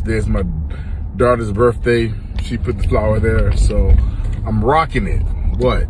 Today's my daughter's birthday. She put the flower there, so I'm rocking it. What?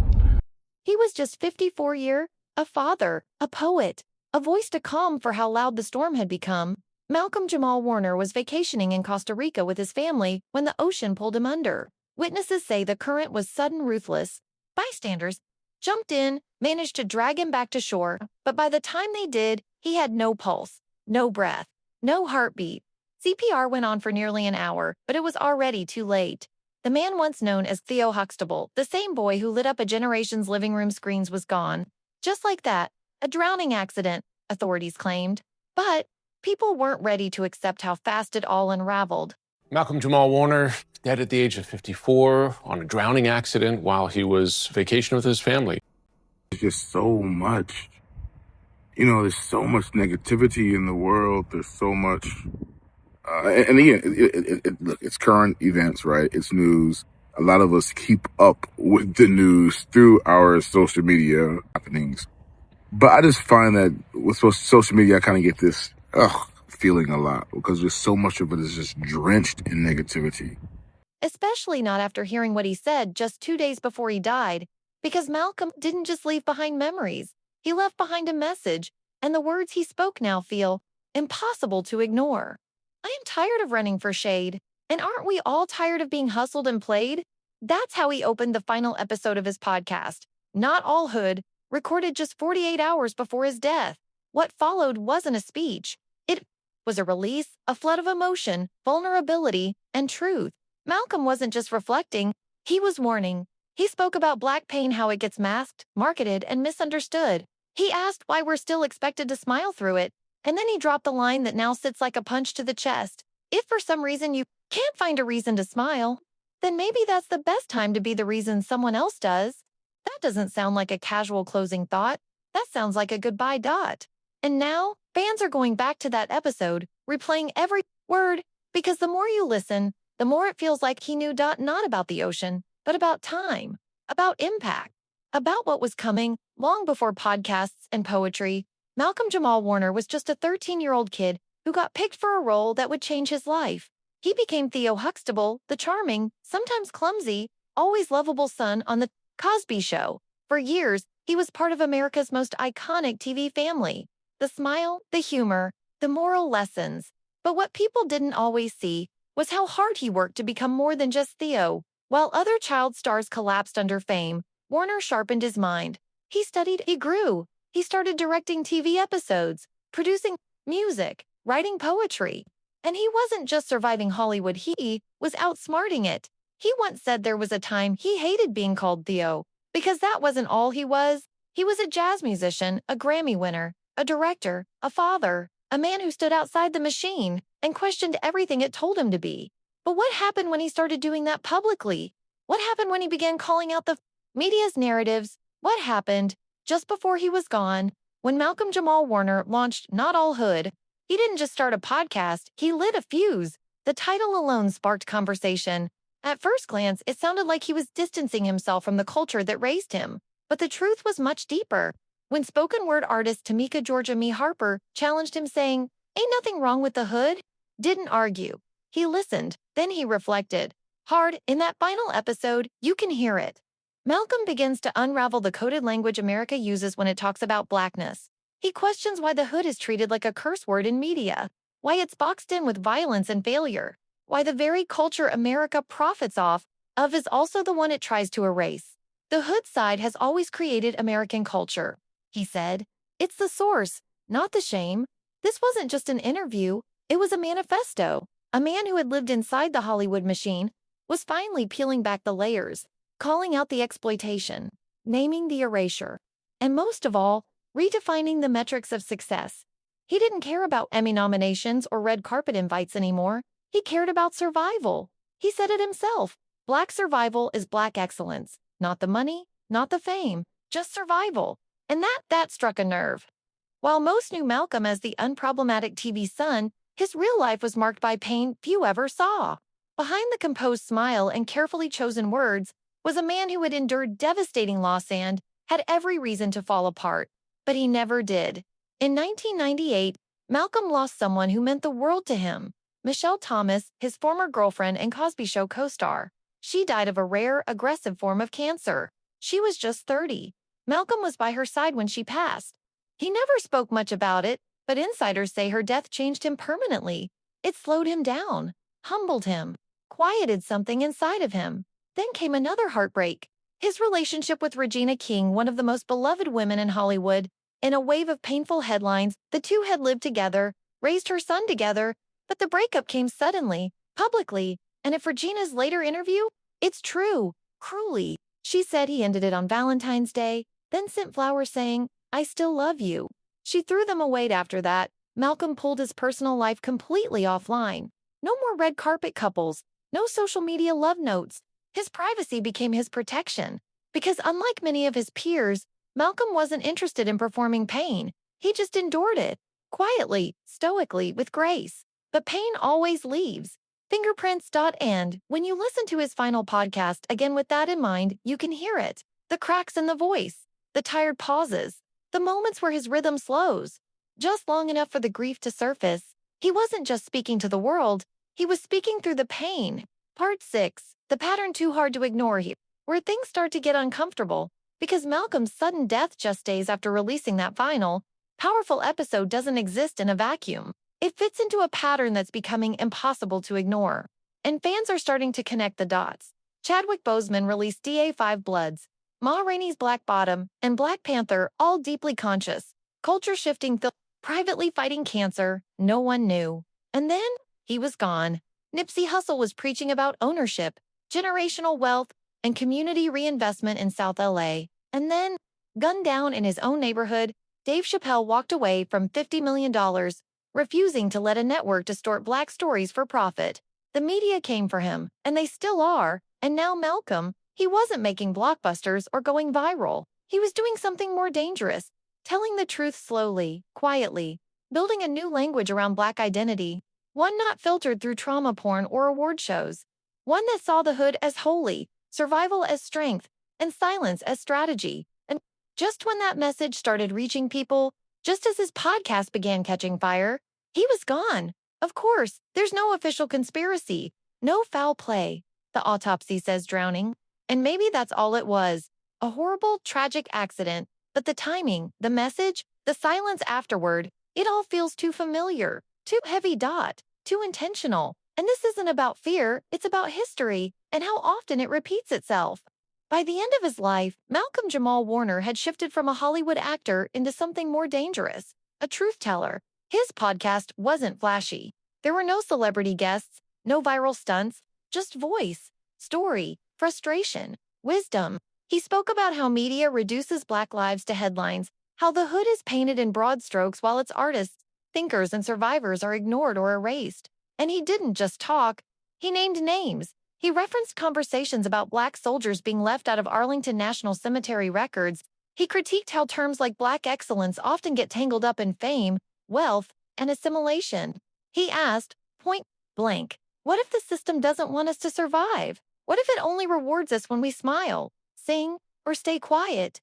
He was just 54 years, a father, a poet, a voice to calm for how loud the storm had become. Malcolm-Jamal Warner was vacationing in Costa Rica with his family when the ocean pulled him under. Witnesses say the current was sudden, ruthless. Bystanders jumped in, managed to drag him back to shore, but by the time they did, he had no pulse, no breath, no heartbeat. CPR went on for nearly an hour, but it was already too late. The man once known as Theo Huxtable, the same boy who lit up a generation's living room screens, was gone. Just like that, a drowning accident, authorities claimed. But people weren't ready to accept how fast it all unraveled. Malcolm-Jamal Warner, dead at the age of 54 on a drowning accident while he was vacationing with his family. There's just so much. There's so much negativity in the world. There's so much. And again, look, it's current events, right? It's news. A lot of us keep up with the news through our social media happenings. But I just find that with social media, I kind of get this feeling a lot because just so much of it is just drenched in negativity. Especially not after hearing what he said just 2 days before he died, because Malcolm didn't just leave behind memories. He left behind a message, and the words he spoke now feel impossible to ignore. I am tired of running for shade, and aren't we all tired of being hustled and played? That's how he opened the final episode of his podcast, Not All Hood, recorded just 48 hours before his death. What followed wasn't a speech. It was a release, a flood of emotion, vulnerability, and truth. Malcolm wasn't just reflecting, he was warning. He spoke about Black pain, how it gets masked, marketed, and misunderstood. He asked why we're still expected to smile through it, and then he dropped the line that now sits like a punch to the chest. If for some reason you can't find a reason to smile, then maybe that's the best time to be the reason someone else does. That doesn't sound like a casual closing thought. That sounds like a goodbye dot. And now, fans are going back to that episode, replaying every word, because the more you listen, the more it feels like he knew not about the ocean, but about time, about impact, about what was coming long before podcasts and poetry. Malcolm-Jamal Warner was just a 13-year-old kid who got picked for a role that would change his life. He became Theo Huxtable, the charming, sometimes clumsy, always lovable son on The Cosby Show. For years, he was part of America's most iconic TV family. The smile, the humor, the moral lessons. But what people didn't always see was how hard he worked to become more than just Theo. While other child stars collapsed under fame, Warner sharpened his mind. He studied, he grew. He started directing TV episodes, producing music, writing poetry. And he wasn't just surviving Hollywood, he was outsmarting it. He once said there was a time he hated being called Theo, because that wasn't all he was. He was a jazz musician, a Grammy winner, a director, a father, a man who stood outside the machine and questioned everything it told him to be. But what happened when he started doing that publicly? What happened when he began calling out the media's narratives? What happened just before he was gone, when Malcolm-Jamal Warner launched Not All Hood? He didn't just start a podcast, he lit a fuse. The title alone sparked conversation. At first glance, it sounded like he was distancing himself from the culture that raised him. But the truth was much deeper. When spoken word artist Tamika Georgia Me Harper challenged him, saying, "Ain't nothing wrong with the hood," didn't argue. He listened, then he reflected. Hard, in that final episode, you can hear it. Malcolm begins to unravel the coded language America uses when it talks about Blackness. He questions why the hood is treated like a curse word in media, why it's boxed in with violence and failure, why the very culture America profits off of is also the one it tries to erase. The hood side has always created American culture, he said. It's the source, not the shame. This wasn't just an interview, it was a manifesto. A man who had lived inside the Hollywood machine was finally peeling back the layers, calling out the exploitation, naming the erasure, and most of all, redefining the metrics of success. He didn't care about Emmy nominations or red carpet invites anymore. He cared about survival. He said it himself. Black survival is Black excellence. Not the money, not the fame, just survival. And that struck a nerve. While most knew Malcolm as the unproblematic TV son, his real life was marked by pain few ever saw. Behind the composed smile and carefully chosen words was a man who had endured devastating loss and had every reason to fall apart. But he never did. In 1998, Malcolm lost someone who meant the world to him. Michelle Thomas, his former girlfriend and Cosby Show co-star. She died of a rare, aggressive form of cancer. She was just 30. Malcolm was by her side when she passed. He never spoke much about it, but insiders say her death changed him permanently. It slowed him down, humbled him, quieted something inside of him. Then came another heartbreak. His relationship with Regina King, one of the most beloved women in Hollywood. In a wave of painful headlines, the two had lived together, raised her son together, but the breakup came suddenly, publicly, and if Regina's later interview, it's true, cruelly. She said he ended it on Valentine's Day, then sent flowers saying, "I still love you." She threw them away after that. Malcolm pulled his personal life completely offline. No more red carpet couples, no social media love notes. His privacy became his protection. Because unlike many of his peers, Malcolm wasn't interested in performing pain. He just endured it, quietly, stoically, with grace. But pain always leaves. Fingerprints. And when you listen to his final podcast, again with that in mind, you can hear it. The cracks in the voice, the tired pauses, the moments where his rhythm slows. Just long enough for the grief to surface. He wasn't just speaking to the world, he was speaking through the pain. Part 6, the pattern too hard to ignore here, where things start to get uncomfortable. Because Malcolm's sudden death just days after releasing that final, powerful episode doesn't exist in a vacuum. It fits into a pattern that's becoming impossible to ignore. And fans are starting to connect the dots. Chadwick Boseman released DA5 Bloods, Ma Rainey's Black Bottom, and Black Panther, all deeply conscious, culture-shifting privately fighting cancer, no one knew. And then, he was gone. Nipsey Hussle was preaching about ownership, generational wealth, and community reinvestment in South LA. And then, gunned down in his own neighborhood, Dave Chappelle walked away from $50 million, refusing to let a network distort Black stories for profit. The media came for him, and they still are. And now Malcolm, he wasn't making blockbusters or going viral. He was doing something more dangerous, telling the truth slowly, quietly, building a new language around Black identity, one not filtered through trauma porn or award shows, one that saw the hood as holy, survival as strength, and silence as strategy. And just when that message started reaching people, just as his podcast began catching fire, he was gone. Of course, there's no official conspiracy, no foul play. The autopsy says drowning. And maybe that's all it was, a horrible, tragic accident. But the timing, the message, the silence afterward, it all feels too familiar, too heavy, too intentional. And this isn't about fear, it's about history and how often it repeats itself. By the end of his life, Malcolm-Jamal Warner had shifted from a Hollywood actor into something more dangerous, a truth teller. His podcast wasn't flashy. There were no celebrity guests, no viral stunts, just voice, story, frustration, wisdom. He spoke about how media reduces Black lives to headlines, how the hood is painted in broad strokes while its artists, thinkers, and survivors are ignored or erased. And he didn't just talk, he named names. He referenced conversations about Black soldiers being left out of Arlington National Cemetery records. He critiqued how terms like Black excellence often get tangled up in fame, wealth, and assimilation. He asked, point blank, what if the system doesn't want us to survive? What if it only rewards us when we smile, sing, or stay quiet?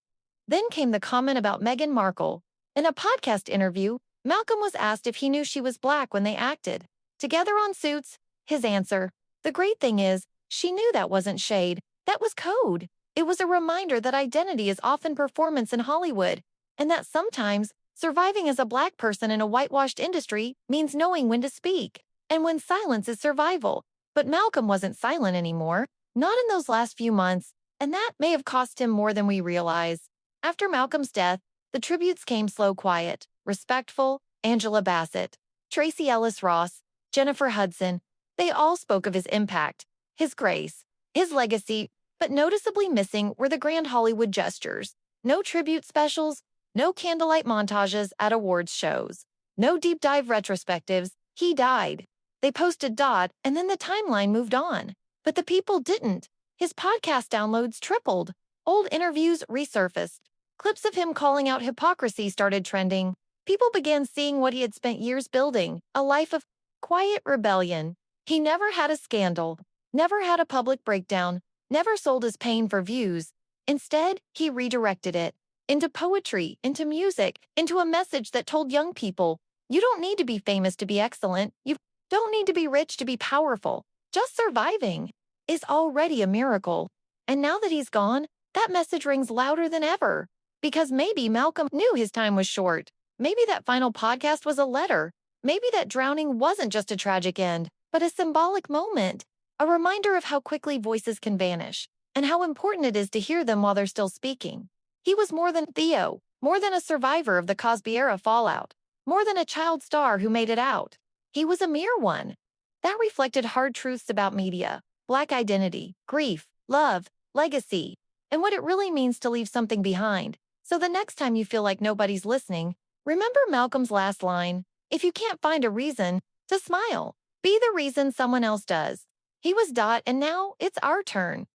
Then came the comment about Meghan Markle. In a podcast interview, Malcolm was asked if he knew she was Black when they acted together on Suits. His answer, the great thing is, she knew that wasn't shade, that was code. It was a reminder that identity is often performance in Hollywood, and that sometimes surviving as a Black person in a whitewashed industry means knowing when to speak, and when silence is survival. But Malcolm wasn't silent anymore, not in those last few months, and that may have cost him more than we realize. After Malcolm's death, the tributes came slow, quiet, respectful. Angela Bassett, Tracy Ellis Ross, Jennifer Hudson, they all spoke of his impact, his grace, his legacy, but noticeably missing were the grand Hollywood gestures. No tribute specials, no candlelight montages at awards shows, no deep dive retrospectives. He died. They posted and then the timeline moved on. But the people didn't. His podcast downloads tripled. Old interviews resurfaced. Clips of him calling out hypocrisy started trending. People began seeing what he had spent years building, a life of quiet rebellion. He never had a scandal, never had a public breakdown, never sold his pain for views. Instead, he redirected it into poetry, into music, into a message that told young people, you don't need to be famous to be excellent. You've don't need to be rich to be powerful. Just surviving is already a miracle. And now that he's gone, that message rings louder than ever. Because maybe Malcolm knew his time was short. Maybe that final podcast was a letter. Maybe that drowning wasn't just a tragic end, but a symbolic moment. A reminder of how quickly voices can vanish, and how important it is to hear them while they're still speaking. He was more than Theo, more than a survivor of the Cosby era fallout, more than a child star who made it out. He was a mere one. That reflected hard truths about media, Black identity, grief, love, legacy, and what it really means to leave something behind. So the next time you feel like nobody's listening, remember Malcolm's last line: if you can't find a reason to smile, be the reason someone else does. He was Dot, and now it's our turn.